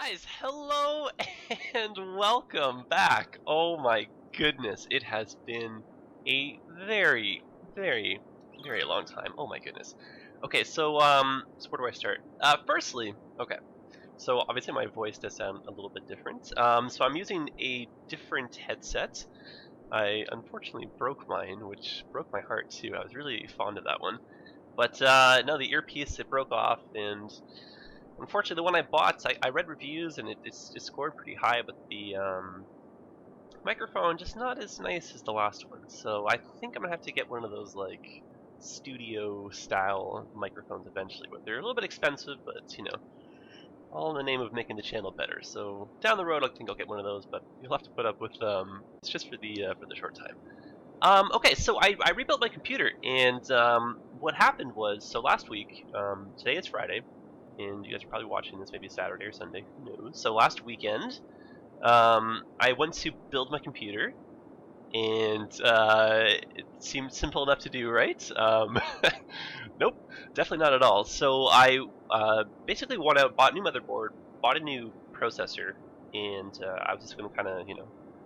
Guys, hello and welcome back. Oh my goodness, it has been a very, very, very long time. Oh my goodness. Okay, so where do I start? Firstly, okay, so obviously my voice does sound a little bit different. So I'm using a different headset. I unfortunately broke mine, which broke my heart too. I was really fond of that one. But no, the earpiece, it broke off, and unfortunately, the one I bought, I read reviews and it scored pretty high, but the microphone just not as nice as the last one. So I think I'm gonna have to get one of those like studio style microphones eventually. But they're a little bit expensive, but you know, all in the name of making the channel better. So down the road, I think I'll get one of those, but you'll have to put up with it's just for the short time. Okay, so I rebuilt my computer, and what happened was, so last week, today is Friday, and you guys are probably watching this maybe Saturday or Sunday, who knows. So last weekend, I went to build my computer, and it seemed simple enough to do, right? Nope, definitely not at all. So I basically went out, bought a new motherboard, bought a new processor, and I was just going to kind of,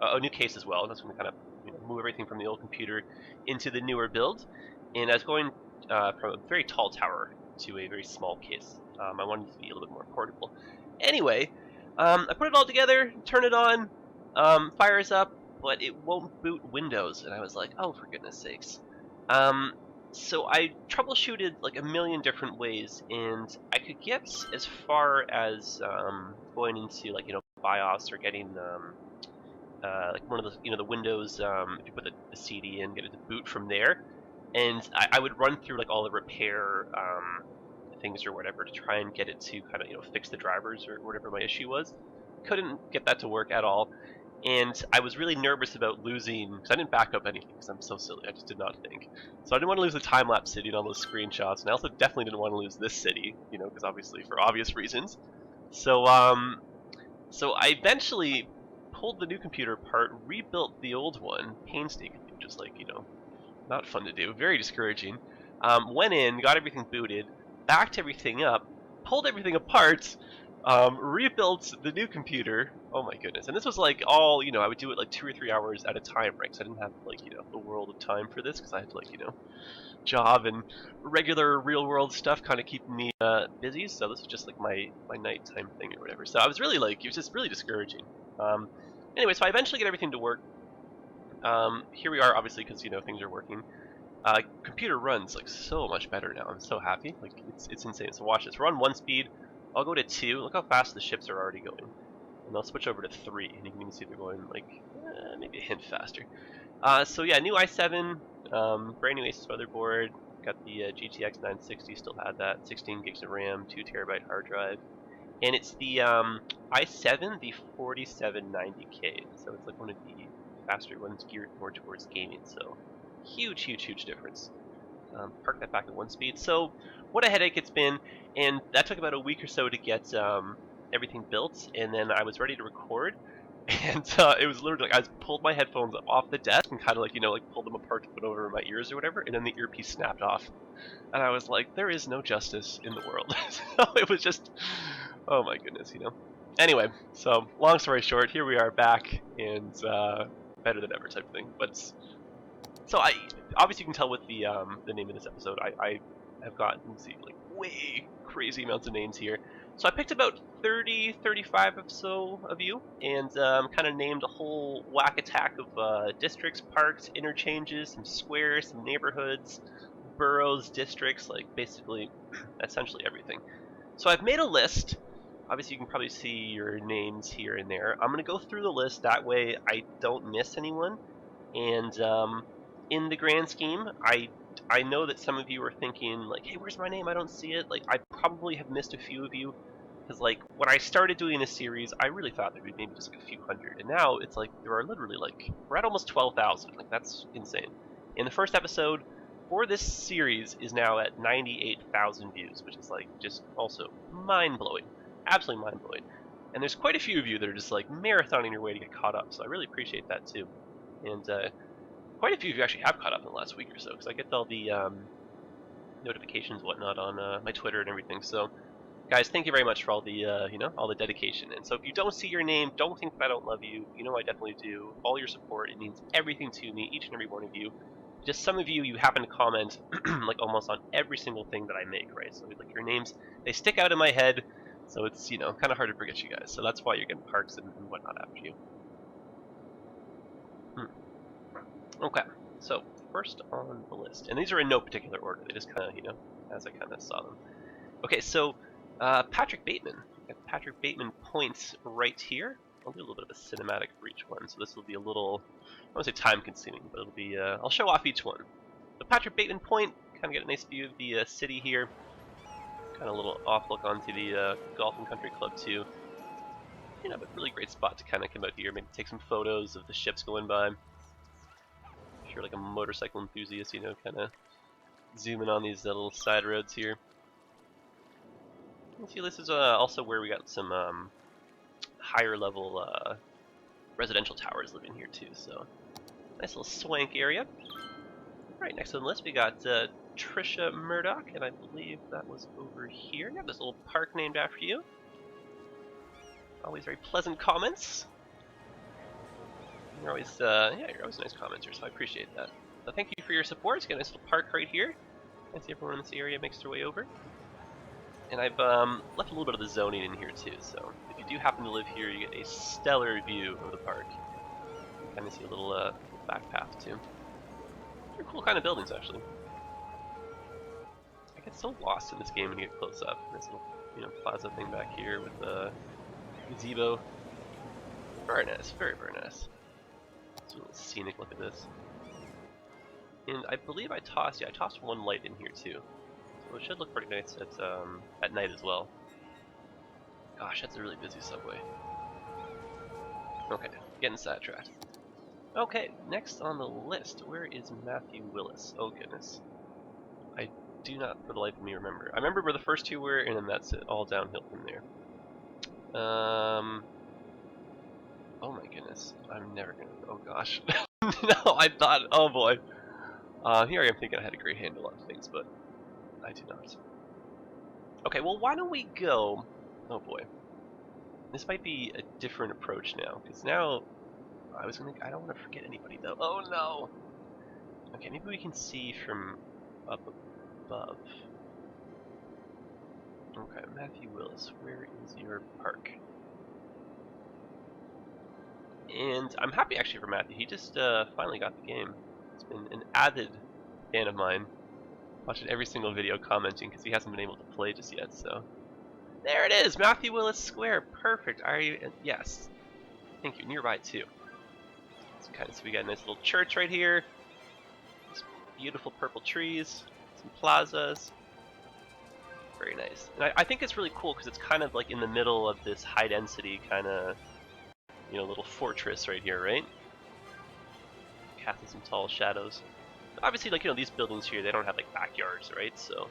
a new case as well. I was going to kind of move everything from the old computer into the newer build. And I was going from a very tall tower to a very small case. I wanted it to be a little bit more portable. Anyway, I put it all together, turn it on, fires up, but it won't boot Windows. And I was like, oh, for goodness sakes. So I troubleshooted like a million different ways, and I could get as far as going into like BIOS or getting like one of the the Windows, if you put the CD in, get it to boot from there, and I would run through like all the repair things or whatever to try and get it to kind of fix the drivers or whatever my issue was. Couldn't get that to work at all. And I was really nervous about losing, because I didn't back up anything, because I'm so silly, I just did not think. So I didn't want to lose the time-lapse city and all those screenshots, and I also definitely didn't want to lose this city, because obviously, for obvious reasons. So, so I eventually pulled the new computer apart, rebuilt the old one, painstakingly, just like, not fun to do, very discouraging. Went in, got everything booted, backed everything up, pulled everything apart, rebuilt the new computer. Oh my goodness. And this was like all, I would do it like 2 or 3 hours at a time, right? Because I didn't have like, the world of time for this, because I had like, job and regular real world stuff kind of keeping me busy. So this was just like my nighttime thing or whatever. So I was really like, it was just really discouraging. Anyway, so I eventually get everything to work. Here we are, obviously, because, things are working. Computer runs like so much better now. I'm so happy. Like it's insane. So watch this. We're on 1 speed. I'll go to 2. Look how fast the ships are already going. And I'll switch over to 3, and you can even see they're going like maybe a hint faster. So yeah, new i7, brand new Asus motherboard. Got the GTX 960. Still had that. 16 gigs of RAM, 2 terabyte hard drive, and it's the i7, the 4790K. So it's like one of the faster ones geared more towards gaming. So huge, huge, huge difference. Park that back at 1 speed. So what a headache it's been, and that took about a week or so to get everything built, and then I was ready to record, and it was literally like I pulled my headphones off the desk and kind of like like pulled them apart to put over my ears or whatever, and then the earpiece snapped off, and I was like, there is no justice in the world. So it was just, oh my goodness, Anyway, so long story short, here we are back, and better than ever type thing. But so obviously you can tell with the name of this episode, I have gotten like way crazy amounts of names here. So I picked about 30, 35 or so of you, and kind of named a whole whack attack of districts, parks, interchanges, some squares, some neighborhoods, boroughs, districts, like basically essentially everything. So I've made a list. Obviously you can probably see your names here and there. I'm going to go through the list, that way I don't miss anyone. And in the grand scheme, I know that some of you are thinking like, hey, where's my name? I don't see it. Like, I probably have missed a few of you, because like when I started doing this series, I really thought there'd be maybe just like a few hundred, and now it's like there are literally like, we're at almost 12,000. Like, that's insane. And the first episode for this series is now at 98,000 views, which is like just also mind-blowing, absolutely mind-blowing. And there's quite a few of you that are just like marathoning your way to get caught up, so I really appreciate that too. And quite a few of you actually have caught up in the last week or so, because I get all the notifications and whatnot on my Twitter and everything. So Guys, thank you very much for all the, you know, all the dedication. And so if you don't see your name, don't think that I don't love you. You know I definitely do. All your support, it means everything to me, each and every one of you. Just some of you, you happen to comment like almost on every single thing that I make, right? So like your names, they stick out in my head, so it's, you know, kind of hard to forget you guys. So that's why you're getting parks and whatnot after you. Okay, so first on the list, and these are in no particular order. They just kind of, you know, as I kind of saw them. Okay, so Patrick Bateman. Patrick Bateman points right here. I'll do a little bit of a cinematic for each one, so this will be a little, I won't say time-consuming, but it'll be, I'll show off each one. So Patrick Bateman Point, kind of get a nice view of the city here. Kind of a little off look onto the Golf and Country Club too. You know, but really great spot to kind of come out here, maybe take some photos of the ships going by. If you're like a motorcycle enthusiast, you know, kind of zooming on these little side roads here. You see, this is also where we got some higher level residential towers living here too, so nice little swank area. Right next on the list we got Trisha Murdoch, and I believe that was over here. You have this little park named after you. Always very pleasant comments. You're always you're always a nice commenter, so I appreciate that. So thank you for your support. It's got a nice little park right here. I see everyone in this area makes their way over. And I've left a little bit of the zoning in here too, so if you do happen to live here, you get a stellar view of the park. You kind of see a little back path too. They're cool kind of buildings, actually. I get so lost in this game when you get close up. This little, you know, plaza thing back here with the gazebo. Very nice, very, very nice. It's a little scenic look at this. And I believe I tossed one light in here too. So it should look pretty nice at night as well. Gosh, that's a really busy subway. Okay, getting sidetracked. Okay, next on the list, where is Matthew Willis? Oh goodness. I do not for the life of me remember. I remember where the first two were, and then that's it, all downhill from there. Oh my goodness, I'm never gonna, oh gosh. No, I thought, oh boy. Here I am thinking I had a great handle on things, but I do not. Okay, well why don't we go, oh boy. This might be a different approach now, because now, I don't want to forget anybody though. Oh no! Okay, maybe we can see from up above. Okay, Matthew Willis, where is your park? And I'm happy actually for Matthew. He just finally got the game. He's been an avid fan of mine, watching every single video, commenting because he hasn't been able to play just yet. So there it is, Matthew Willis Square. Perfect. Yes. Thank you. Nearby too. So we got a nice little church right here. These beautiful purple trees. Some plazas. Very nice. And I think it's really cool because it's kind of like in the middle of this high density kind of, you know, little fortress right here, right? Casting some tall shadows. Obviously, like, you know, these buildings here, they don't have like backyards, right? So,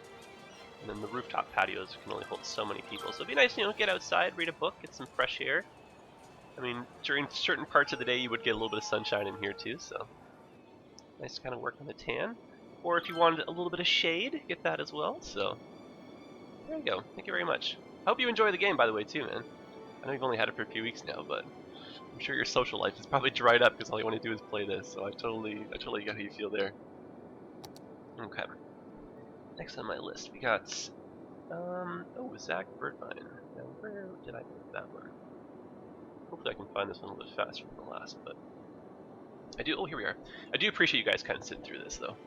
and then the rooftop patios can only hold so many people. So it'd be nice, you know, get outside, read a book, get some fresh air. I mean, during certain parts of the day, you would get a little bit of sunshine in here too. So nice to kind of work on the tan. Or if you wanted a little bit of shade, get that as well. So there you go. Thank you very much. I hope you enjoy the game, by the way, too, man. I know you've only had it for a few weeks now, but I'm sure your social life is probably dried up because all you want to do is play this. So I totally get how you feel there. Okay. Next on my list, we got Zach Birdvine. Now, where did I put that one? Hopefully I can find this one a little bit faster than the last, but I do. Oh, here we are. I do appreciate you guys kind of sitting through this, though.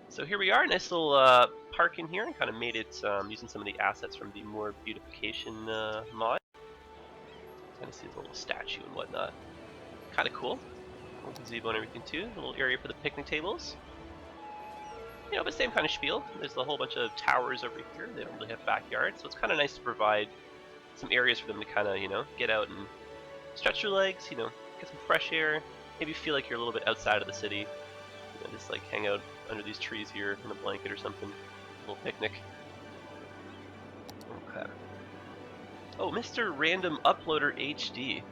So here we are, nice little park in here, and kind of made it using some of the assets from the more beautification mod. Kind of see the little statue and whatnot. Kind of cool. A little gazebo and everything too. A little area for the picnic tables. You know, but same kind of spiel. There's a whole bunch of towers over here. They don't really have backyards, so it's kind of nice to provide some areas for them to kind of, you know, get out and stretch their legs, you know, get some fresh air, maybe feel like you're a little bit outside of the city, you know, just like hang out under these trees here in a blanket or something, a little picnic. Okay. Oh, Mr. Random Uploader HD.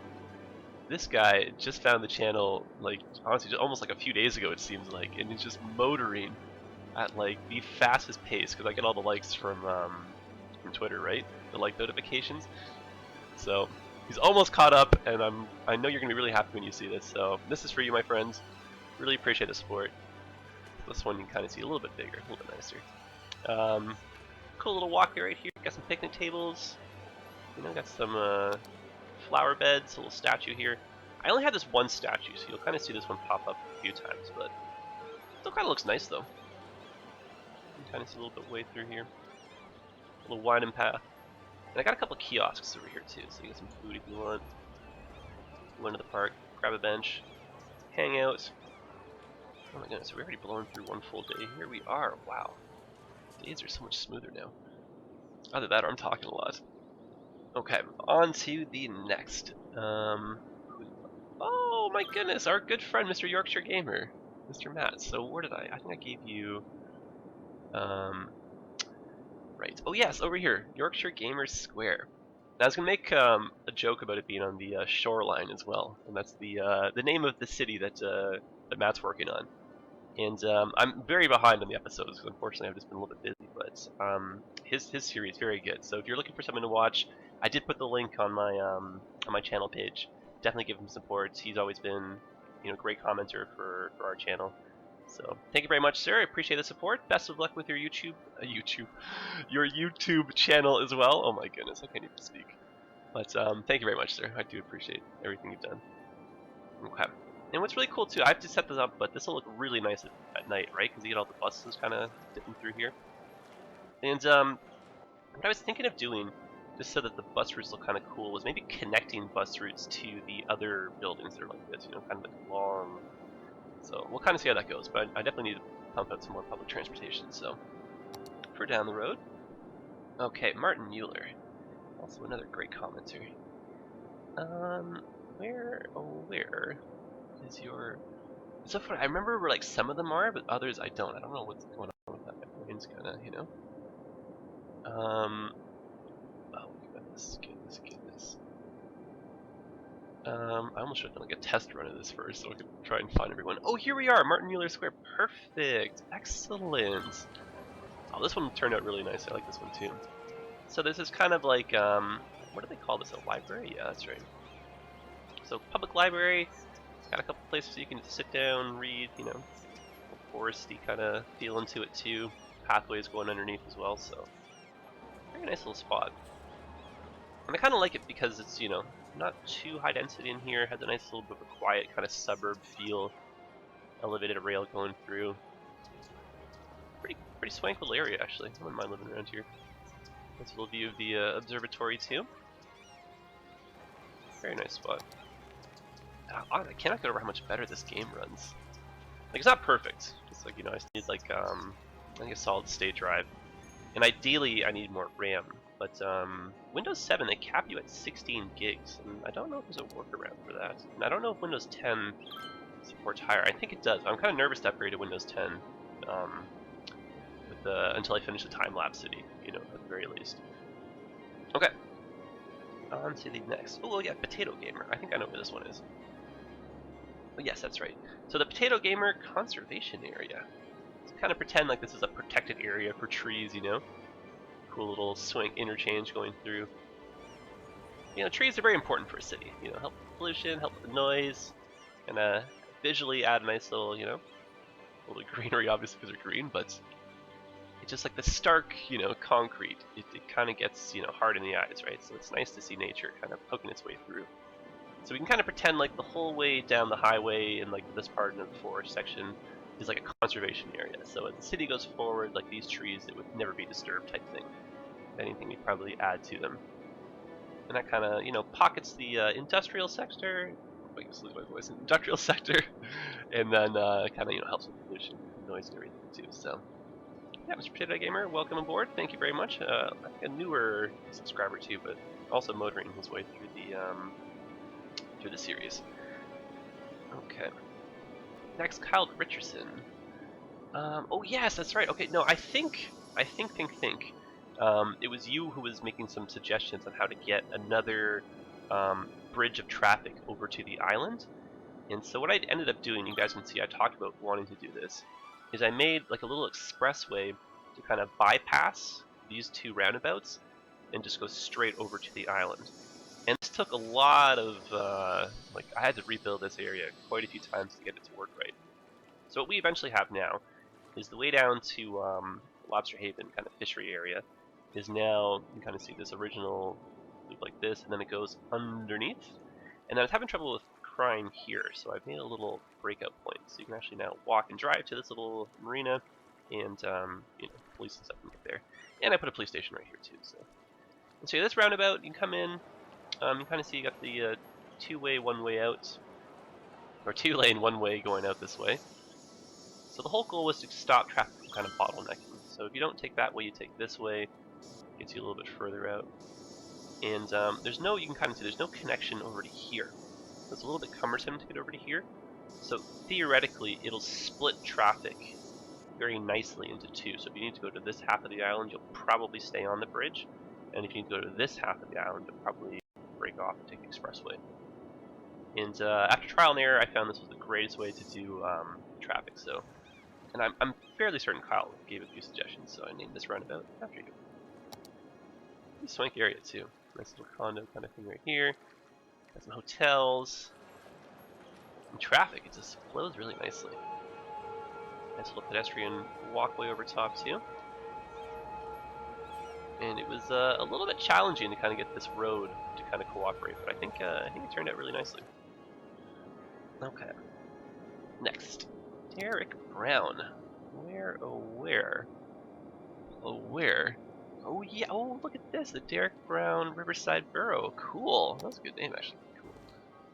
This guy just found the channel, like, honestly, just almost like a few days ago, it seems like, and he's just motoring at like the fastest pace because I get all the likes from from Twitter, right? The like notifications. So he's almost caught up, and I know you're gonna be really happy when you see this. So this is for you, my friends. Really appreciate the support. This one you can kind of see a little bit bigger, a little bit nicer. Cool little walkway right here. Got some picnic tables. You know, got some flower beds, a little statue here. I only had this one statue, so you'll kind of see this one pop up a few times, but still kind of looks nice though. You can kind of see a little bit way through here. A little winding path. And I got a couple kiosks over here too, so you get some food if you want. Go into the park, grab a bench, hang out. Oh my goodness, we're already blowing through one full day. Here we are. Wow. Days are so much smoother now. Either that or I'm talking a lot. Okay, on to the next. Oh my goodness, our good friend Mr. Yorkshire Gamer. Mr. Matt. So where did I think I gave you... Right. Oh yes, over here. Yorkshire Gamers Square. Now I was going to make a joke about it being on the shoreline as well. And that's the name of the city that Matt's working on. And I'm very behind on the episodes because unfortunately I've just been a little bit busy. But his series is very good. So if you're looking for something to watch, I did put the link on my channel page. Definitely give him support. He's always been, you know, a great commenter for our channel. So thank you very much, sir. I appreciate the support. Best of luck with your YouTube channel as well. Oh my goodness, I can't even speak. But thank you very much, sir. I do appreciate everything you've done. Okay. And what's really cool too, I have to set this up, but this will look really nice at night, right? Because you get all the buses kind of dipping through here. And what I was thinking of doing, just so that the bus routes look kind of cool, was maybe connecting bus routes to the other buildings that are like this, you know, kind of like long. So we'll kind of see how that goes, but I definitely need to pump out some more public transportation, so for down the road. Okay, Martin Mueller, also another great commenter. Where is your... It's so funny, I remember where like some of them are, but others I don't. I don't know what's going on with that. My brain's kind of, you know. Oh goodness. I almost should have done like a test run of this first so I could try and find everyone. Oh, here we are, Martin Mueller Square. Perfect. Excellent. Oh, this one turned out really nice. I like this one too. So this is kind of like, what do they call this? A library? Yeah, that's right. So public library. It's got a couple places you can sit down, read, you know, foresty kind of feel into it too. Pathways going underneath as well, so very nice little spot. And I kind of like it because it's, you know, not too high density in here. Has a nice little bit of a quiet kind of suburb feel. Elevated rail going through. Pretty swank little area actually. I wouldn't mind living around here. Nice little view of the observatory too. Very nice spot. I cannot get over how much better this game runs. Like, it's not perfect. It's like, you know, I need like I think a solid state drive, and ideally I need more RAM. But Windows 7, they cap you at 16 gigs, and I don't know if there's a workaround for that. And I don't know if Windows 10 supports higher. I think it does. I'm kind of nervous to upgrade to Windows 10 until I finish the time-lapse city, you know, at the very least. Okay. On to the next. Oh, yeah, Potato Gamer. I think I know where this one is. Oh, yes, that's right. So the Potato Gamer Conservation Area. So kind of pretend like this is a protected area for trees, you know? Cool little swank interchange going through. You know, trees are very important for a city. You know, help with pollution, help with the noise, and visually add a nice little, you know, little greenery, obviously because they're green, but it's just like the stark, you know, concrete. It kind of gets, you know, hard in the eyes, right? So it's nice to see nature kind of poking its way through. So we can kind of pretend like the whole way down the highway in like this part of the forest section is like a conservation area. So as the city goes forward, like these trees, it would never be disturbed type thing. If anything, we'd probably add to them. And that kind of, you know, pockets the industrial sector. I guess lose my voice. Industrial sector, and then kind of, you know, helps with pollution, noise, and everything too. So. Yeah, Mr. Potato Gamer, welcome aboard. Thank you very much. I think a newer subscriber too, but also motoring his way through the series. Okay. Next, Kyle Richardson. Oh yes, that's right. Okay, no, I think. It was you who was making some suggestions on how to get another bridge of traffic over to the island. And so what I ended up doing, you guys can see, I talked about wanting to do this. Is I made like a little expressway to kind of bypass these two roundabouts and just go straight over to the island. And this took a lot of, like, I had to rebuild this area quite a few times to get it to work right. So what we eventually have now is the way down to Lobster Haven kind of fishery area is now, you can kind of see this original loop like this, and then it goes underneath. And I was having trouble with crying here, so I've made a little breakout point. So you can actually now walk and drive to this little marina, and you know, police and stuff can get there. And I put a police station right here too. So this roundabout, you can come in. You kind of see you got the two-way, one-way out, or two-lane, one-way going out this way. So the whole goal was to stop traffic from kind of bottlenecking. So if you don't take that way, you take this way. It gets you a little bit further out. And there's no, you can kind of see there's no connection over to here. So it's a little bit cumbersome to get over to here. So theoretically, it'll split traffic very nicely into two. So if you need to go to this half of the island, you'll probably stay on the bridge. And if you need to go to this half of the island, you'll probably break off and take the expressway. And after trial and error, I found this was the greatest way to do traffic. So, and I'm fairly certain Kyle gave a few suggestions, so I named this roundabout after you. Swank area too. Nice little condo kind of thing right here. Got some hotels. And traffic, it just flows really nicely. Nice little pedestrian walkway over top too. And it was a little bit challenging to kind of get this road to kind of cooperate, but I think it turned out really nicely. Okay. Next, Derek Brown. Where? Oh, where? Oh, where? Oh, yeah. Oh, look at this. The Derek Brown Riverside Borough. Cool. That's a good name, actually. Cool.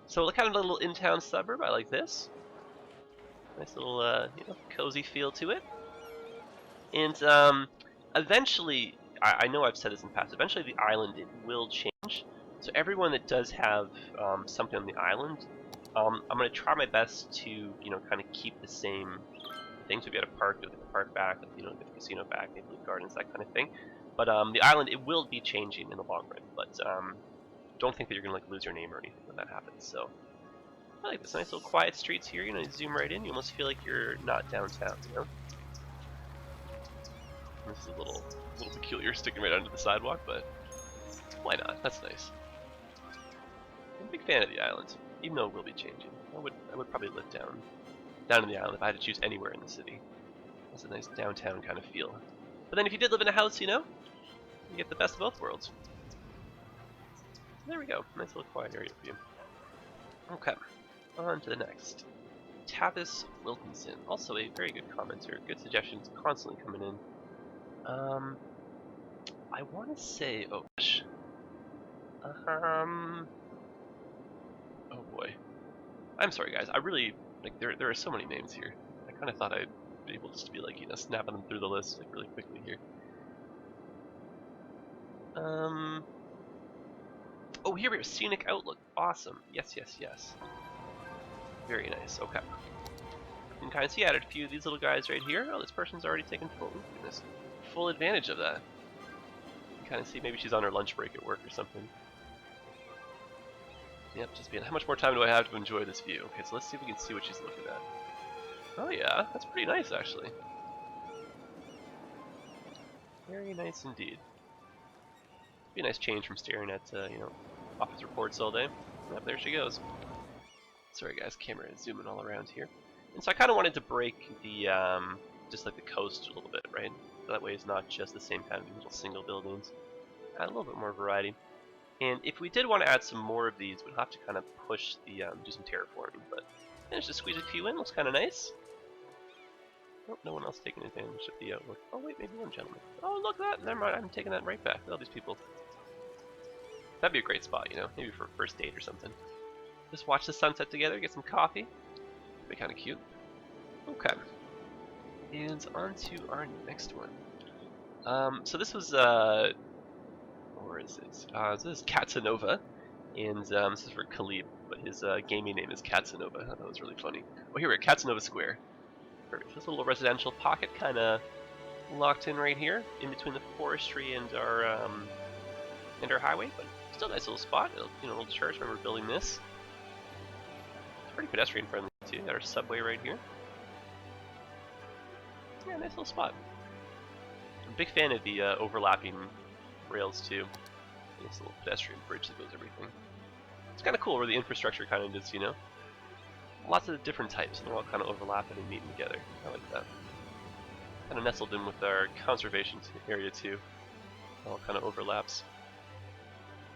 So, kind of a little in-town suburb. I like this. Nice little, you know, cozy feel to it. And eventually, I know I've said this in the past. Eventually, the island it will change. So everyone that does have something on the island, I'm going to try my best to, you know, kind of keep the same things. If you had a park, get the park back, you know, get the casino back, maybe gardens, that kind of thing. But the island, it will be changing in the long run. But don't think that you're going to like lose your name or anything when that happens. So I like this nice little quiet streets here. You know, you zoom right in. You almost feel like you're not downtown. You know, this is a little peculiar, sticking right under the sidewalk, but why not? That's nice. I'm a big fan of the island, even though it will be changing. I would probably live down in the island if I had to choose anywhere in the city. It's a nice downtown kind of feel. But then if you did live in a house, you know, you get the best of both worlds. So there we go. Nice little quiet area for you. Okay, on to the next. Tavis Wilkinson, also a very good commenter. Good suggestions constantly coming in. I want to say, oh gosh. Oh boy. I'm sorry guys, I really, like, there are so many names here. I kind of thought I'd be able just to be like, you know, snapping them through the list, like, really quickly here. Oh, here we go, Scenic Outlook, awesome. Yes, yes, yes. Very nice, okay. You can kind of see I added a few of these little guys right here. Oh, this person's already taken full advantage of that. You can kind of see maybe she's on her lunch break at work or something. Yep, just being, how much more time do I have to enjoy this view? Okay, so let's see if we can see what she's looking at. Oh yeah, that's pretty nice actually. Very nice indeed. Be a nice change from staring at, you know, office reports all day. Yep, there she goes. Sorry guys, camera is zooming all around here. And so I kind of wanted to break the, just like the coast a little bit, right? So that way it's not just the same kind of little single buildings. Add a little bit more variety. And if we did want to add some more of these, we'd have to kind of push the, do some terraforming. But managed to squeeze a few in, looks kind of nice. Oh, no one else taking advantage of the outlook. Oh wait, maybe one gentleman. Oh look at that, never mind, I'm taking that right back. Look at all these people. That'd be a great spot, you know, maybe for a first date or something. Just watch the sunset together, get some coffee. That'd be kind of cute. Okay. And on to our next one. So this was, where is it? So this is Catanova, and this is for Khalib, but his gaming name is Catanova. I thought that was really funny. Oh, here we're at Catanova Square. Perfect. This little residential pocket kind of locked in right here, in between the forestry and our highway, but still a nice little spot. You know, old church. Remember building this? It's pretty pedestrian friendly too. Got our subway right here. Yeah, nice little spot. I'm a big fan of the overlapping rails too. Nice little pedestrian bridge that goes everything. It's kind of cool where the infrastructure kind of just, you know, lots of different types, and they're all kind of overlapping and meeting together. I like that. Kind of nestled in with our conservation area too. It all kind of overlaps.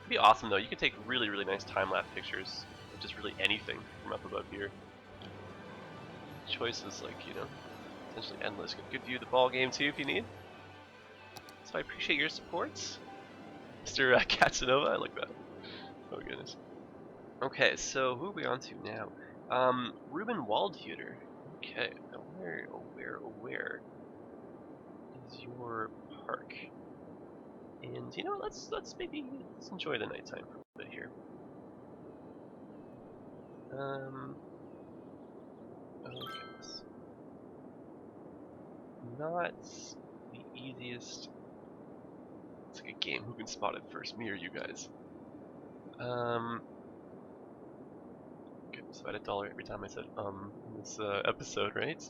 It'd be awesome though. You could take really, really nice time-lapse pictures of just really anything from up above here. Choices like, you know, essentially endless. Good view of the ball game too if you need. So I appreciate your supports, Mr. Katsanova. I like that. Oh goodness. Okay, so who are we on to now? Ruben Waldhuter. Okay, now where is your park? And you know, let's enjoy the nighttime for a bit here. Oh goodness. Not the easiest. It's like a game. Who can spot it first, me or you guys? Goodness, I had $1 every time I said in this episode, right?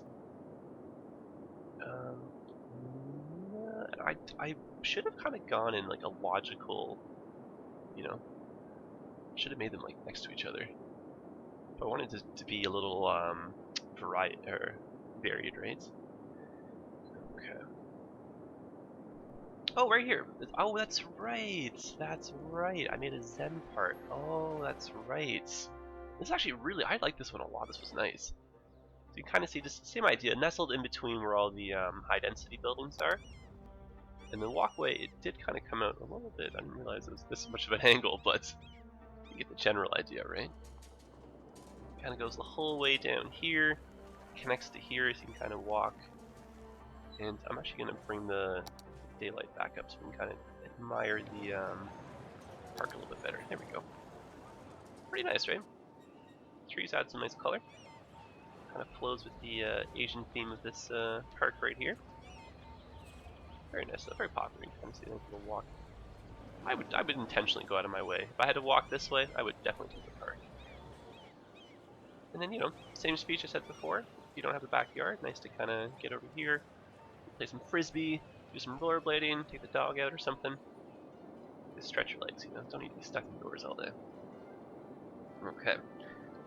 I should have kind of gone in like a logical, you know, should have made them like next to each other. But I wanted to be a little varied, right? Okay. Oh, right here. Oh, that's right. That's right. I made a Zen part. Oh, that's right. This is actually really, I like this one a lot. This was nice. So you can kind of see just the same idea, nestled in between where all the high density buildings are. And the walkway, it did kind of come out a little bit. I didn't realize it was this much of an angle, but you get the general idea, right? Kind of goes the whole way down here, connects to here, so you can kind of walk. And I'm actually going to bring the daylight back up so we can kind of admire the park a little bit better. There we go. Pretty nice, right? Trees add some nice color. Kind of flows with the Asian theme of this park right here. Very nice, very popular. You can kind of see the little walk. I would intentionally go out of my way. If I had to walk this way, I would definitely take the park. And then, you know, same speech I said before. If you don't have a backyard, nice to kind of get over here, play some frisbee, do some rollerblading, take the dog out or something. Just stretch your legs, you know. Don't need to be stuck indoors all day. Okay.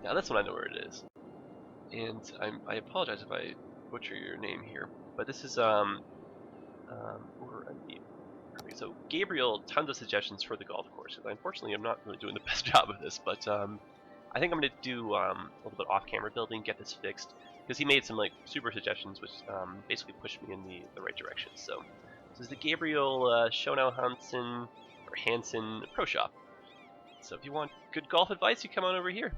Now this one I know where it is. And I apologize if I butcher your name here, but this is so Gabriel, tons of suggestions for the golf course. Unfortunately, I'm not really doing the best job of this, but I think I'm going to do a little bit off-camera building, get this fixed, because he made some like super suggestions, which basically pushed me in the right direction. So this is the Gabriel Schonau Hansen Pro Shop. So if you want good golf advice, you come on over here.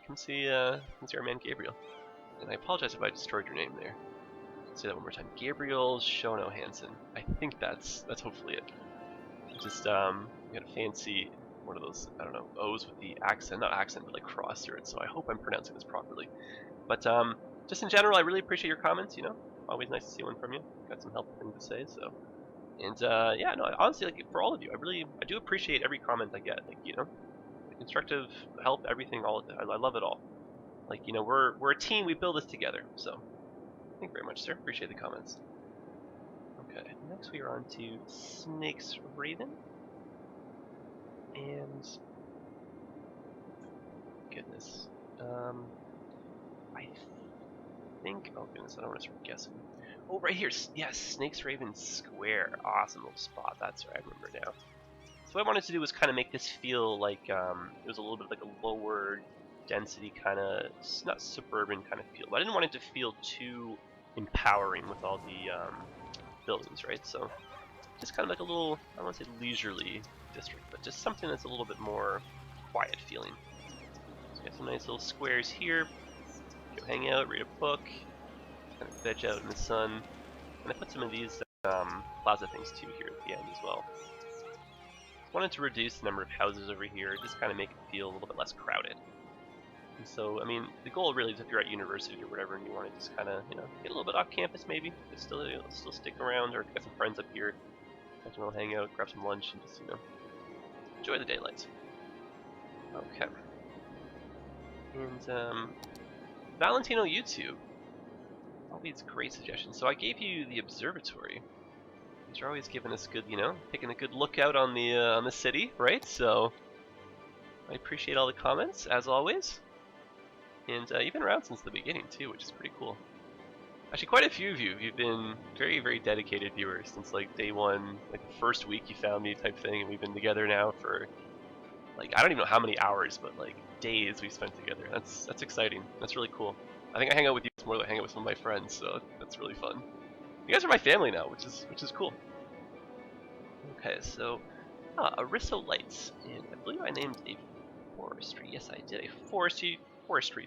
Come see our man Gabriel. And I apologize if I destroyed your name there. Say that one more time. Gabriel Schonau Hansen. I think that's hopefully it. Just you got a fancy one of those, I don't know, O's with the accent, not accent, but like cross through it. So I hope I'm pronouncing this properly. But just in general, I really appreciate your comments. You know, always nice to see one from you. Got some helpful things to say. So, and yeah, no, honestly, like for all of you, I do appreciate every comment I get. Like, you know, the constructive help, everything, all of it. I love it all. Like, you know, we're a team. We build this together. So. Thank you very much, sir. Appreciate the comments. Okay, next we are on to Snake's Raven. And goodness. I think, oh goodness, I don't want to start guessing. Oh, right here, yes, Snake's Raven Square. Awesome little spot, that's right, I remember now. So what I wanted to do was kind of make this feel like it was a little bit like a lower density kind of, not suburban kind of feel, but I didn't want it to feel too empowering with all the buildings, right? So just kind of like a little, I don't want to say leisurely district, but just something that's a little bit more quiet feeling. So we got some nice little squares here. Go hang out, read a book, kind of veg out in the sun. And I put some of these plaza things too here at the end as well. I wanted to reduce the number of houses over here, just kind of make it feel a little bit less crowded. And so, I mean, the goal really is if you're at university or whatever and you want to just kind of, you know, get a little bit off campus maybe, but still stick around, or get some friends up here, catch them all, hang out, grab some lunch, and just, you know, enjoy the daylight. Okay. And, Valentino YouTube. All these great suggestions. So I gave you the observatory. You're always giving us good, taking a good look out on the city, right? So I appreciate all the comments as always, and you've been around since the beginning too, which is pretty cool. Actually, quite a few of you. You've been very, very dedicated viewers since like day one, like the first week you found me type thing, and we've been together now for like I don't even know how many hours, but like days we've spent together. That's exciting. That's really cool. I think I hang out with you more than I hang out with some of my friends, so that's really fun. You guys are my family now, which is cool. Okay, so Arisso Lights, and I believe I named a forestry. Yes, I did a forestry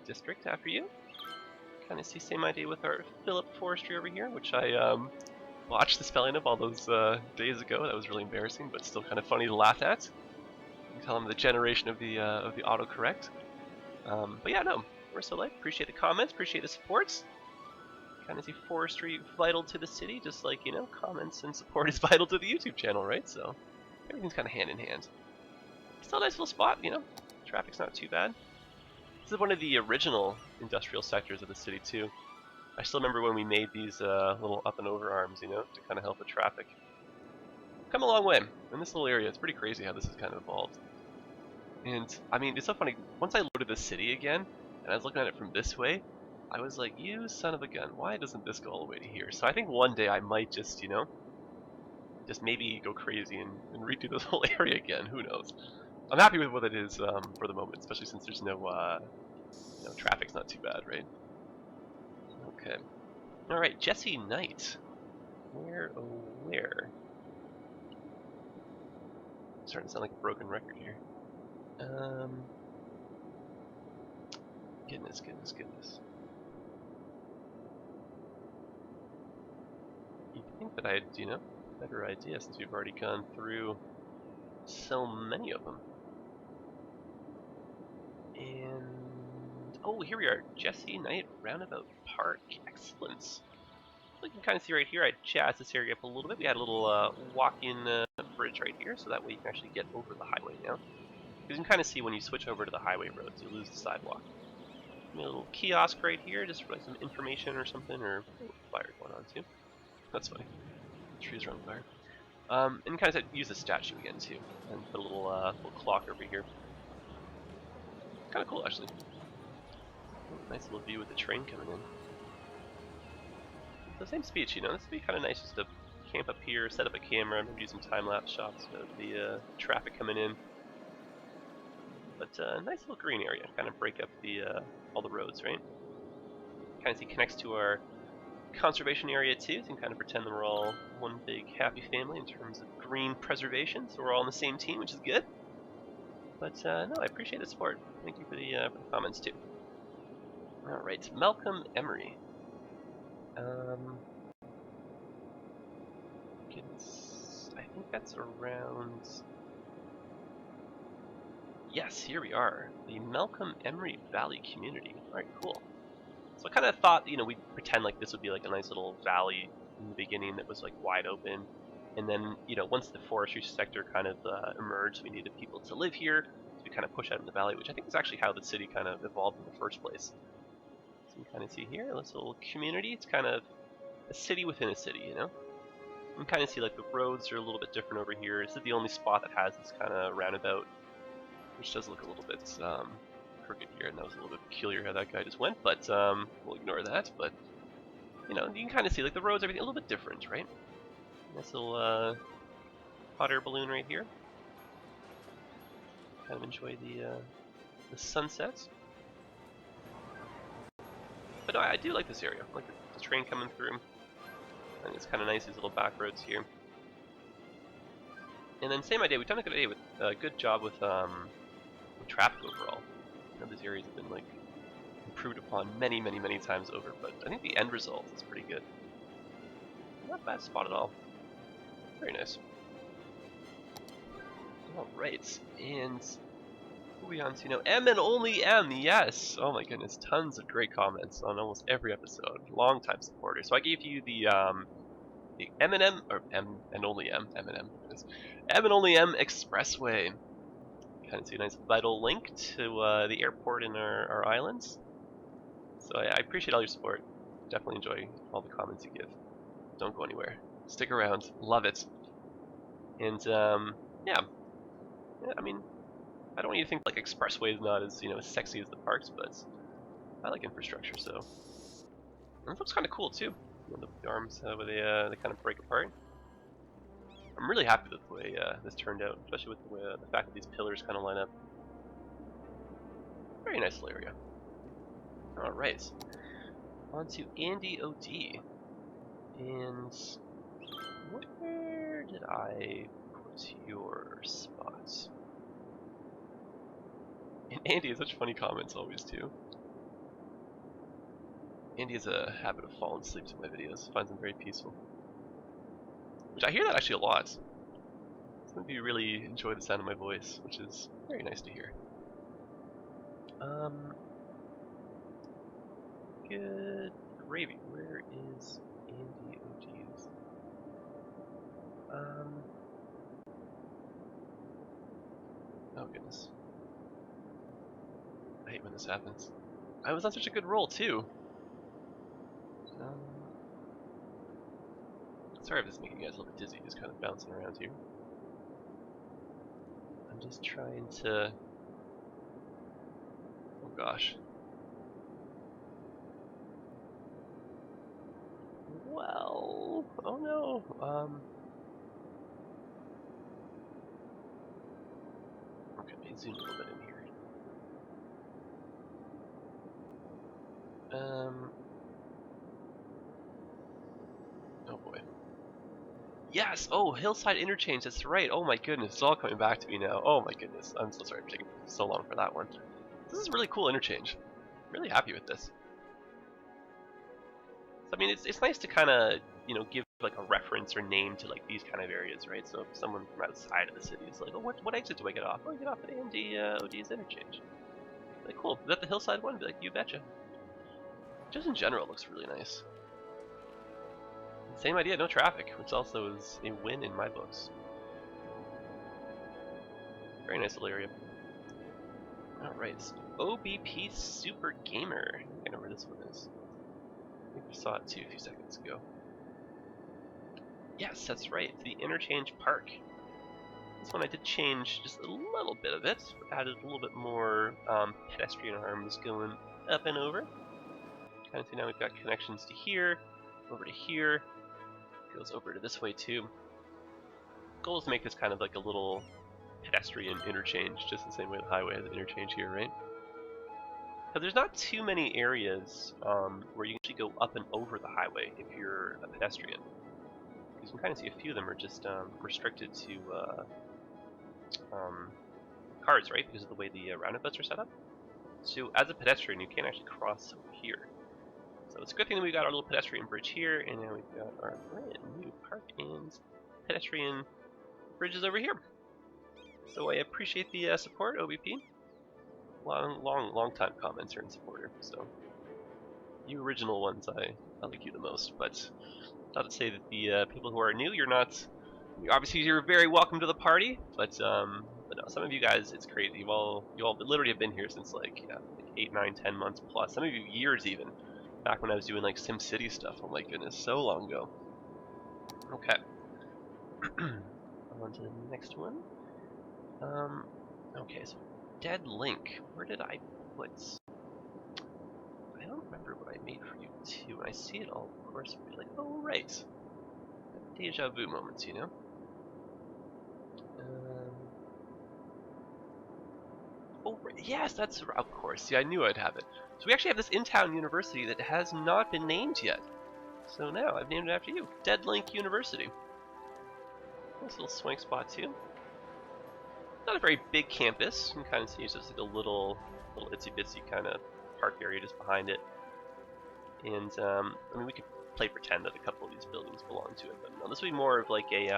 district after you. Kind of see same idea with our Philip Forestry over here, which I watched the spelling of all those days ago. That was really embarrassing, but still kind of funny to laugh at. You can tell them the generation of the autocorrect. But yeah, no, we're so light. Appreciate the comments, appreciate the supports. Kind of see forestry vital to the city, just like comments and support is vital to the YouTube channel, right? So everything's kind of hand in hand. Still a nice little spot, Traffic's not too bad. This is one of the original industrial sectors of the city too. I still remember when we made these little up and over arms, to kind of help the traffic. Come a long way in this little area. It's pretty crazy how this has kind of evolved. And I mean, it's so funny. Once I loaded the city again, and I was looking at it from this way, I was like, "You son of a gun! Why doesn't this go all the way to here?" So I think one day I might just, just maybe go crazy and redo this whole area again. Who knows? I'm happy with what it is for the moment, especially since there's no traffic's not too bad, right? Okay. All right, Jesse Knight. Where, oh where? Starting to sound like a broken record here. Goodness. You'd think that I had, a better idea since we've already gone through so many of them. And oh, here we are, Jesse Knight Roundabout Park. Excellence. So you can kind of see right here, I jazzed this area up a little bit. We had a little walk-in bridge right here, so that way you can actually get over the highway now. You can kind of see when you switch over to the highway roads, you lose the sidewalk. A little kiosk right here, just for like some information or something, or fire going on too. That's funny. The trees are on fire. And kind of use the statue again too, and put a little clock over here. Kind of cool actually. Nice little view with the train coming in. The same speech, this would be kind of nice just to camp up here, set up a camera, maybe do some time-lapse shots of the traffic coming in. But nice little green area, kind of break up the all the roads, right? Kind of see connects to our conservation area too, so you can kind of pretend that we're all one big happy family in terms of green preservation, so we're all on the same team, which is good. But no, I appreciate the support. Thank you for the comments too. All right, Malcolm Emery. I think that's around. Yes, here we are, the Malcolm Emery Valley community. All right, cool. So I kind of thought, we'd pretend like this would be like a nice little valley in the beginning that was like wide open, and then once the forestry sector kind of emerged, we needed people to live here, so we kind of push out in the valley, which I think is actually how the city kind of evolved in the first place. So you can kind of see here, this little community. It's kind of a city within a city, You can kind of see like the roads are a little bit different over here. This is the only spot that has this kind of roundabout, which does look a little bit crooked here, and that was a little bit peculiar how that guy just went, but we'll ignore that. But you can kind of see like the roads, everything a little bit different, right? Nice little hot air balloon right here. Kind of enjoy the sunsets. But no, I do like this area. I like the train coming through, and it's kind of nice, these little back roads here. And then same idea, we've done a good idea with good job with traffic overall. These areas have been like improved upon many times over, but I think the end result is pretty good. Not a bad spot at all. Very nice. Alright, and who are we on to now? M and only M, yes! Oh my goodness, tons of great comments on almost every episode. Long time supporter. So I gave you the M&M, or M and only M, M&M, M and only M Expressway. Kind of see a nice vital link to the airport in our islands. So I appreciate all your support. Definitely enjoy all the comments you give. Don't go anywhere. Stick around. Love it. And, yeah. I mean, I don't want you to think like Expressway is not as, as sexy as the parks, but I like infrastructure, so. And it looks kind of cool, too. The arms, where they kind of break apart. I'm really happy with the way this turned out, especially with the fact that these pillars kind of line up. Very nice little area. Alright. On to Andy OD. And where did I put your spots? And Andy has such funny comments always too. Andy has a habit of falling asleep to my videos. Finds them very peaceful. Which I hear that actually a lot. Some of you really enjoy the sound of my voice, which is very nice to hear. Good gravy. Where is Andy OG's? Oh goodness. I hate when this happens. I was on such a good roll too. Sorry if this is making you guys a little bit dizzy, just kind of bouncing around here. I'm just trying to... Oh gosh. Well... Oh no. Okay, zoom a little bit in here. Oh boy. Yes! Oh, Hillside Interchange, that's right. Oh my goodness, it's all coming back to me now. Oh my goodness, I'm so sorry for taking so long for that one. This is a really cool interchange. I'm really happy with this. So, I mean, it's nice to kind of, give like a reference or name to like these kind of areas, right? So if someone from outside of the city is like, oh, what exit do I get off? Oh, I get off at AMD OD's interchange. Like, cool. Is that the Hillside one? Be like, you betcha. Just in general, it looks really nice. Same idea, no traffic, which also is a win in my books. Very nice little area. Alright, OBP Super Gamer. I know where this one is. I think we saw it too a few seconds ago. Yes, that's right, it's the Interchange Park. This one I did change just a little bit of it. Added a little bit more pedestrian arms going up and over. Kind of see now we've got connections to here, over to here. Goes over to this way too. Goal is to make this kind of like a little pedestrian interchange, just the same way the highway has an interchange here, right? Because there's not too many areas where you can actually go up and over the highway if you're a pedestrian. Because you can kind of see a few of them are just restricted to cars, right? Because of the way the roundabouts are set up. So as a pedestrian, you can't actually cross over here. So it's a good thing that we got our little pedestrian bridge here, and now we've got our brand new park and pedestrian bridges over here. So I appreciate the support, OBP. Long time commenter and supporter. So you original ones, I like you the most. But not to say that the people who are new, obviously you're very welcome to the party. But no, some of you guys, it's crazy. You all literally have been here since like 8, 9, 10 months plus. Some of you years even. Back when I was doing like SimCity stuff, oh my goodness, so long ago. Okay. On to the next one. Okay, so Dead Link. Where did I put? I don't remember what I made for you too. When I see it all, of course, I'll be like, oh right. Deja vu moments, Oh right. Yes, that's of course. See, I knew I'd have it. So we actually have this in-town university that has not been named yet. So now I've named it after you. Deadlink University. Nice little swank spot too. Not a very big campus. You can kind of see it's just like a little itsy bitsy kind of park area just behind it. And I mean, we could play pretend that a couple of these buildings belong to it, but no, this would be more of like a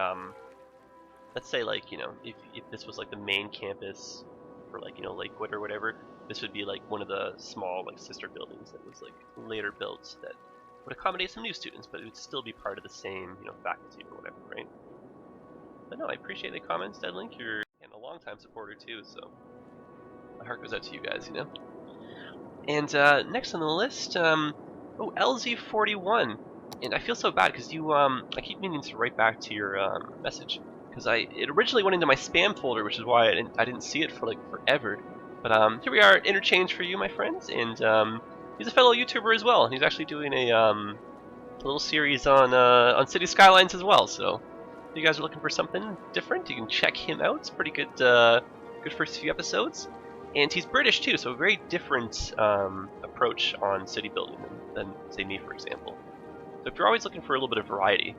let's say like if this was like the main campus for like Lakewood or whatever. This would be like one of the small like sister buildings that was like later built that would accommodate some new students, but it would still be part of the same faculty or whatever, right? But no, I appreciate the comments, Deadlink. You're a long-time supporter too, so my heart goes out to you guys, And next on the list, oh LZ41. And I feel so bad because I keep meaning to write back to your message because it originally went into my spam folder, which is why I didn't see it for like forever. But here we are, interchange for you, my friends, and he's a fellow YouTuber as well. He's actually doing a little series on City Skylines as well. So if you guys are looking for something different, you can check him out. It's pretty good, good first few episodes. And he's British too, so a very different approach on city building than say me, for example. So if you're always looking for a little bit of variety,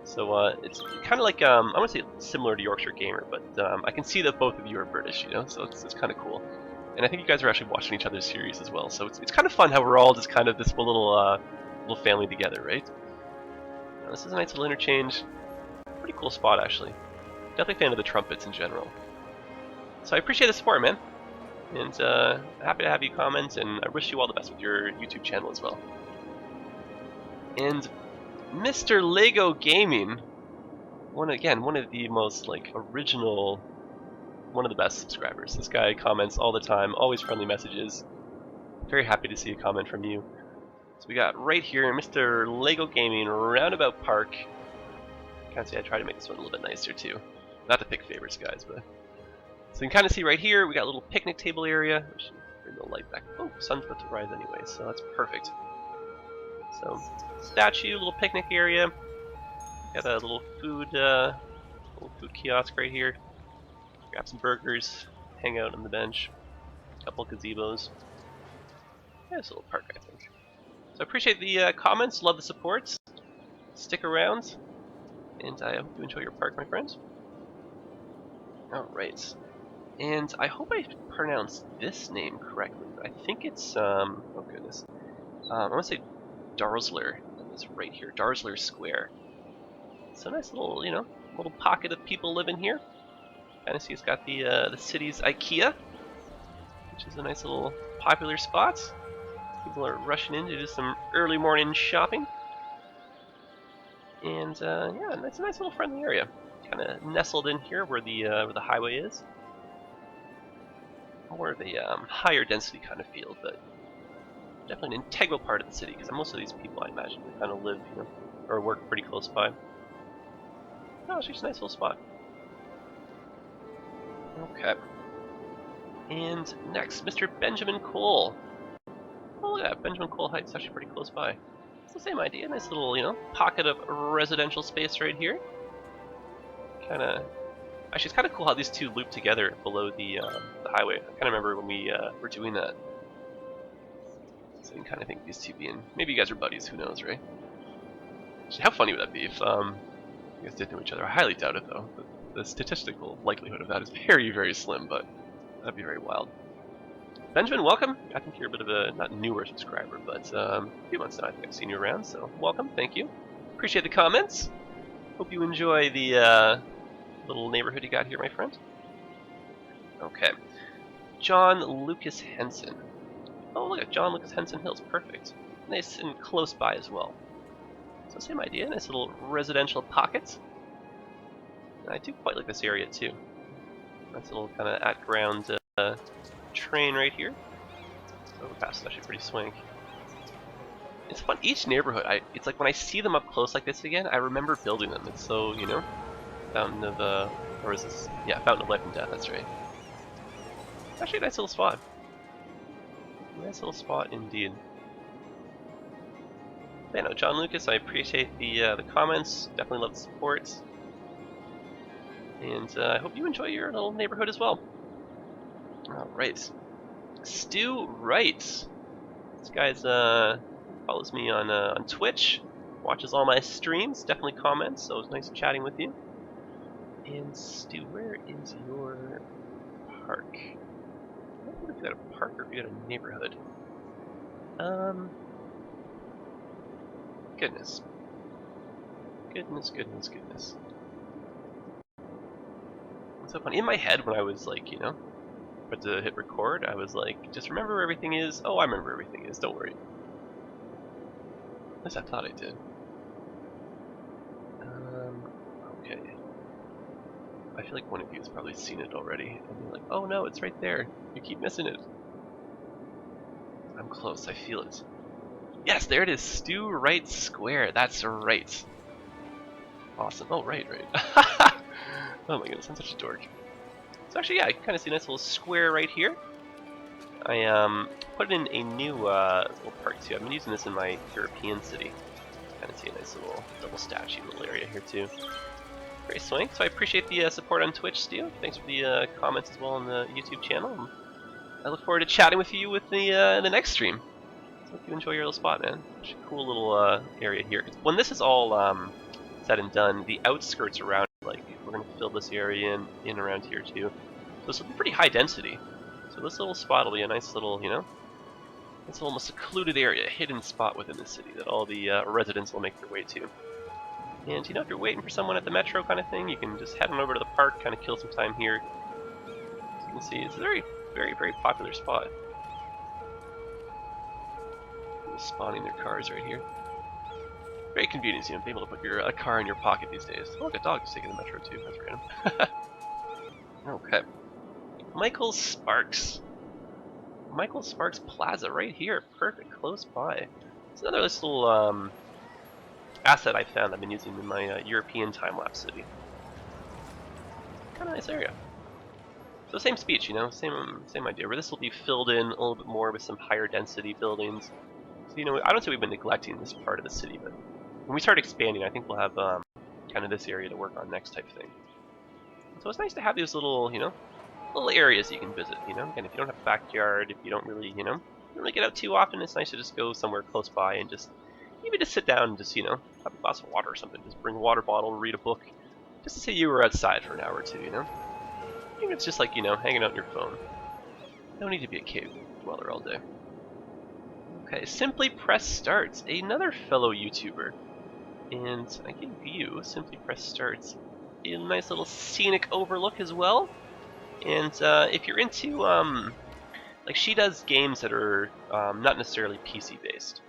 so it's kind of like I want to say similar to Yorkshire Gamer, but I can see that both of you are British, you know, so it's kind of cool. And I think you guys are actually watching each other's series as well, so it's kind of fun how we're all just kind of this little family together, right? Now, this is a nice little interchange. Pretty cool spot, actually. Definitely a fan of the trumpets in general. So I appreciate the support, man. And happy to have you comment, and I wish you all the best with your YouTube channel as well. And Mr. Lego Gaming, one of the most like original, one of the best subscribers. This guy comments all the time, always friendly messages. Very happy to see a comment from you. So we got right here Mr. Lego Gaming Roundabout Park. Can't say I tried to make this one a little bit nicer too. Not to pick favorites, guys, but so you can kind of see right here we got a little picnic table area. I should bring the light back. Oh, sun's about to rise anyway, so that's perfect. So statue, little picnic area. Got a little food kiosk right here. Grab some burgers, hang out on the bench. A couple gazebos. Yeah, it's a little park, I think. So I appreciate the comments, love the support. Stick around, and I hope you enjoy your park, my friends. Alright. And I hope I pronounced this name correctly. I think it's, oh goodness. I want to say Darsler. It's right here, Darsler Square. So nice little, you know, little pocket of people living here. Kind of see it's got the city's IKEA, which is a nice little popular spot. People are rushing in to do some early morning shopping. And yeah, it's a nice little friendly area. Kind of nestled in here where the highway is. More of a higher density kind of feel, but definitely an integral part of the city because most of these people, I imagine, kind of live, you know, or work pretty close by. Oh, it's just a nice little spot. Okay. And next, Mr. Benjamin Cole. Oh, look at that. Benjamin Cole Heights, actually pretty close by. It's the same idea. Nice little, you know, pocket of residential space right here. Kind of. Actually, it's kind of cool how these two loop together below the highway. I kind of remember when we were doing that. So you can kind of think these two being. Maybe you guys are buddies. Who knows, right? Actually, how funny would that be if you guys did know each other? I highly doubt it, though. The statistical likelihood of that is very, very slim, but that'd be very wild. Benjamin, welcome. I think you're a bit of a, not newer subscriber, but a few months now I think I've seen you around, so welcome, thank you. Appreciate the comments. Hope you enjoy the little neighborhood you got here, my friend. Okay. John Lucas Henson. Oh, look at John Lucas Henson Hills, perfect. Nice and close by as well. So same idea, nice little residential pocket. And I do quite like this area too. Nice little kind of at-ground train right here. Overpass is actually pretty swank. It's fun. Each neighborhood, it's like when I see them up close like this again, I remember building them. It's so, you know, Fountain of, or is this? Yeah, Fountain of Life and Death, that's right. Actually a nice little spot. Nice little spot indeed. Yeah, no, John Lucas, I appreciate the comments. Definitely love the support. And I hope you enjoy your little neighborhood as well. Alright. Stu Wright. This guy's follows me on Twitch, watches all my streams, definitely comments, so it's nice chatting with you. And Stu, where is your park? I don't know if you got a park or if you got a neighborhood. Goodness. Goodness. It's so funny. In my head when I was like, you know, about to hit record, I was like, just remember where everything is. Oh, I remember where everything is, don't worry. At least I thought I did. Okay. I feel like one of you has probably seen it already, and you're like, oh no, it's right there. You keep missing it. I'm close, I feel it. Yes, there it is. Stew Right Square. That's right. Awesome. Oh, right. Oh my goodness, I'm such a dork. So actually, yeah, I can kind of see a nice little square right here. I put in a new little park too. I've been using this in my European city. Kind of see a nice little double statue little area here too. Very swank. So I appreciate the support on Twitch, Stu. Thanks for the comments as well on the YouTube channel. I look forward to chatting with you with the next stream. So hope you enjoy your little spot, man. Such a cool little area here. When this is all said and done, the outskirts around, like, we're gonna fill this area in around here too. So this will be pretty high density. So this little spot will be a nice little, you know, it's almost secluded area, a hidden spot within the city that all the residents will make their way to. And you know, if you're waiting for someone at the metro kind of thing, you can just head on over to the park, kind of kill some time here. As you can see, it's a very popular spot. People spawning their cars right here. Very convenient, you know, be able to put your car in your pocket these days. Oh, look, a dog just taking the metro too. That's random. Okay. Michael Sparks Plaza right here. Perfect, close by. It's another little asset I found I've been using in my European time-lapse city. Kind of nice area. So same speech, you know, same idea, where this will be filled in a little bit more with some higher density buildings. So, you know, I don't think we've been neglecting this part of the city, but when we start expanding, I think we'll have kind of this area to work on next type thing. So it's nice to have these little, you know, little areas you can visit, you know. Again, if you don't have a backyard, if you don't really, you know, don't really get out too often, it's nice to just go somewhere close by and just even just sit down and just, you know, have a glass of water or something. Just bring a water bottle, read a book, just to say you were outside for an hour or two, you know. I think it's just like, you know, hanging out on your phone. No need to be a cave dweller all day. Okay, Simply Press Starts, another fellow YouTuber. And I can view Simply Press Starts a nice little scenic overlook as well. And if you're into, like, she does games that are not necessarily PC based,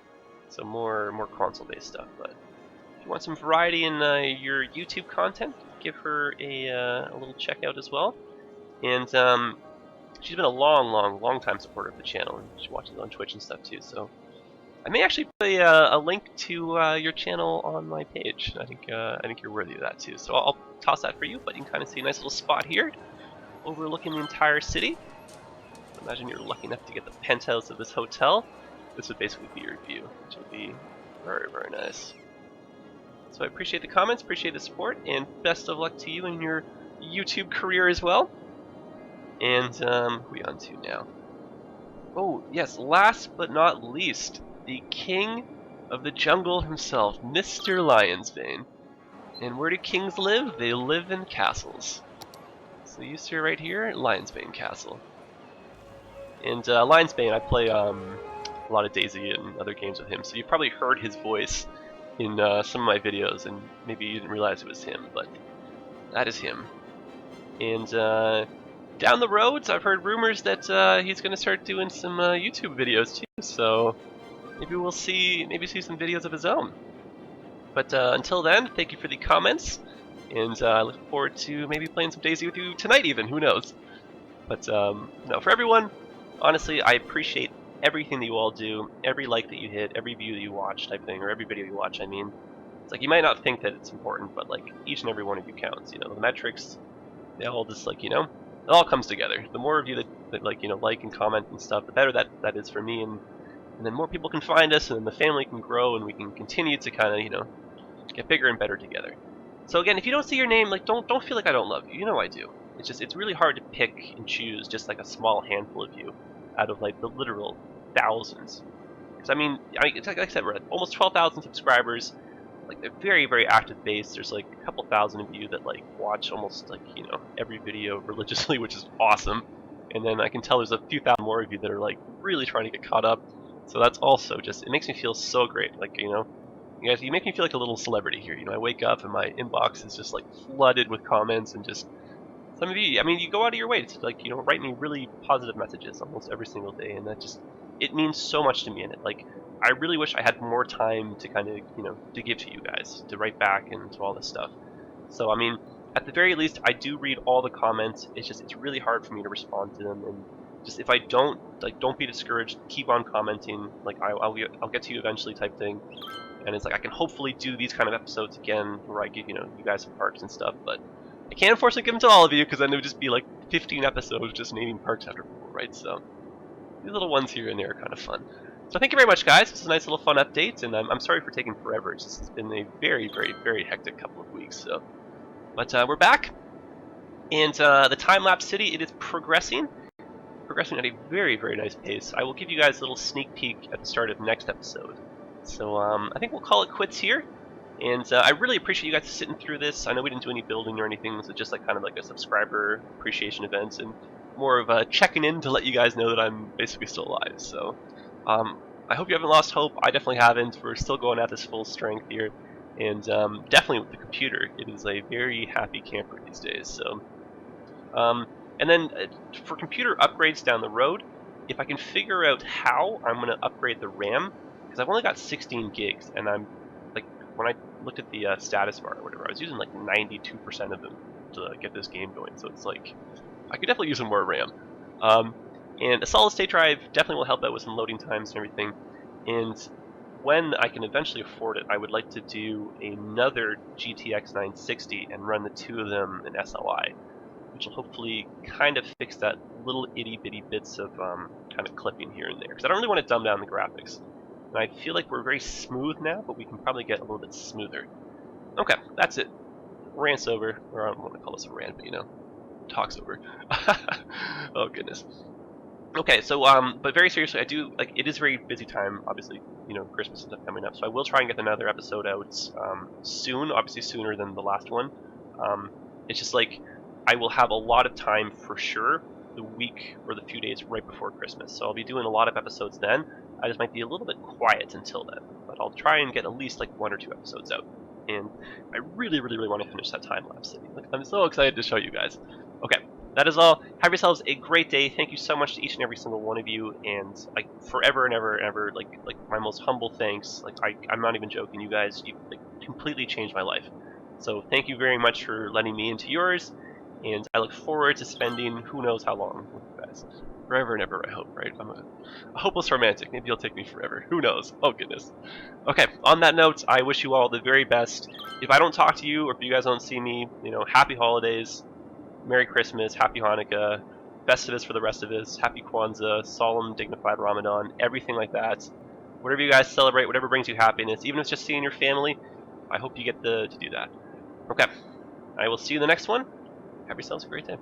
so more console based stuff. But if you want some variety in your YouTube content, give her a little check out as well. And she's been a long time supporter of the channel, and she watches on Twitch and stuff too. So I may actually put a link to your channel on my page. I think you're worthy of that too. So I'll toss that for you. But you can kind of see a nice little spot here, overlooking the entire city. Imagine you're lucky enough to get the penthouse of this hotel. This would basically be your view, which would be very nice. So I appreciate the comments, appreciate the support, and best of luck to you in your YouTube career as well. And who are we on to now? Oh, yes, last but not least, the king of the jungle himself, Mr. Lionsbane. And where do kings live? They live in castles. So you see right here, Lionsbane Castle. And Lionsbane, I play a lot of DayZ and other games with him, so you've probably heard his voice in some of my videos, and maybe you didn't realize it was him, but that is him. And down the roads, I've heard rumors that he's going to start doing some YouTube videos too, so maybe we'll see some videos of his own. But until then, thank you for the comments, and I look forward to maybe playing some DayZ with you tonight even, who knows. But no, for everyone, honestly, I appreciate everything that you all do, every like that you hit, every view that you watch type thing, or every video you watch, I mean. It's like, you might not think that it's important, but like, each and every one of you counts, you know, the metrics, they all just, like, you know, it all comes together. The more of you that like, you know, like and comment and stuff, the better that is for me, and then more people can find us, and then the family can grow, and we can continue to kind of, you know, get bigger and better together. So again, if you don't see your name, like, don't feel like I don't love you. You know I do. It's just, it's really hard to pick and choose just like a small handful of you out of like the literal thousands. Because I mean, it's like I said, we're at almost 12,000 subscribers, like a very active base. There's like a couple thousand of you that like watch almost like, you know, every video religiously, which is awesome. And then I can tell there's a few thousand more of you that are like really trying to get caught up. So that's also just, it makes me feel so great. Like, you know, you guys, you make me feel like a little celebrity here. You know, I wake up and my inbox is just like flooded with comments, and just some of you, I mean, you go out of your way to, like, you know, write me really positive messages almost every single day, and that just, it means so much to me. And it, like, I really wish I had more time to kind of, you know, to give to you guys, to write back and to all this stuff. So, I mean, at the very least, I do read all the comments. It's just, it's really hard for me to respond to them, and just if I don't don't be discouraged. Keep on commenting. Like I'll get to you eventually, type thing. And it's like I can hopefully do these kind of episodes again where I give you guys some parks and stuff, but I can't unfortunately give them to all of you because then it would just be like 15 episodes just naming parks after people, right? So these little ones here and there are kind of fun. So thank you very much, guys. It's a nice little fun update, and I'm sorry for taking forever. It's been a very, very, very hectic couple of weeks. So, but we're back, and the time-lapse city, it is progressing at a very, very nice pace. I will give you guys a little sneak peek at the start of next episode. So I think we'll call it quits here. And I really appreciate you guys sitting through this. I know we didn't do any building or anything. So just kind of like a subscriber appreciation event and more of checking in to let you guys know that I'm basically still alive. So I hope you haven't lost hope. I definitely haven't. We're still going at this full strength here. And definitely with the computer, it is a very happy camper these days. So, and then for computer upgrades down the road, if I can figure out how I'm going to upgrade the RAM, because I've only got 16 gigs, and I'm like, when I looked at the status bar or whatever, I was using like 92% of them to get this game going. So it's like, I could definitely use some more RAM. And a solid state drive definitely will help out with some loading times and everything. And when I can eventually afford it, I would like to do another GTX 960 and run the two of them in SLI, which will hopefully kind of fix that little itty bitty bits of kind of clipping here and there. Because I don't really want to dumb down the graphics. And I feel like we're very smooth now, but we can probably get a little bit smoother. Okay, that's it. Rant's over. Or I don't want to call this a rant, but talk's over. Oh goodness. Okay, so but very seriously, I do it is a very busy time. Obviously, Christmas and stuff coming up, so I will try and get another episode out soon. Obviously, sooner than the last one. It's just like I will have a lot of time for sure the week or the few days right before Christmas. So I'll be doing a lot of episodes then. I just might be a little bit quiet until then, but I'll try and get at least like 1 or 2 episodes out. And I really, really, really want to finish that time-lapse city. I'm so excited to show you guys. Okay, that is all. Have yourselves a great day. Thank you so much to each and every single one of you, and forever and ever and ever, like my most humble thanks. I'm not even joking, you guys. You completely changed my life. So thank you very much for letting me into yours, and I look forward to spending who knows how long with you guys. Forever and ever, I hope, right? I'm a hopeless romantic. Maybe you'll take me forever. Who knows? Oh, goodness. Okay, on that note, I wish you all the very best. If I don't talk to you, or if you guys don't see me, happy holidays, Merry Christmas, Happy Hanukkah, Festivus for the rest of us, Happy Kwanzaa, solemn, dignified Ramadan, everything like that. Whatever you guys celebrate, whatever brings you happiness, even if it's just seeing your family, I hope you get to do that. Okay, I will see you in the next one. Have yourselves a great day.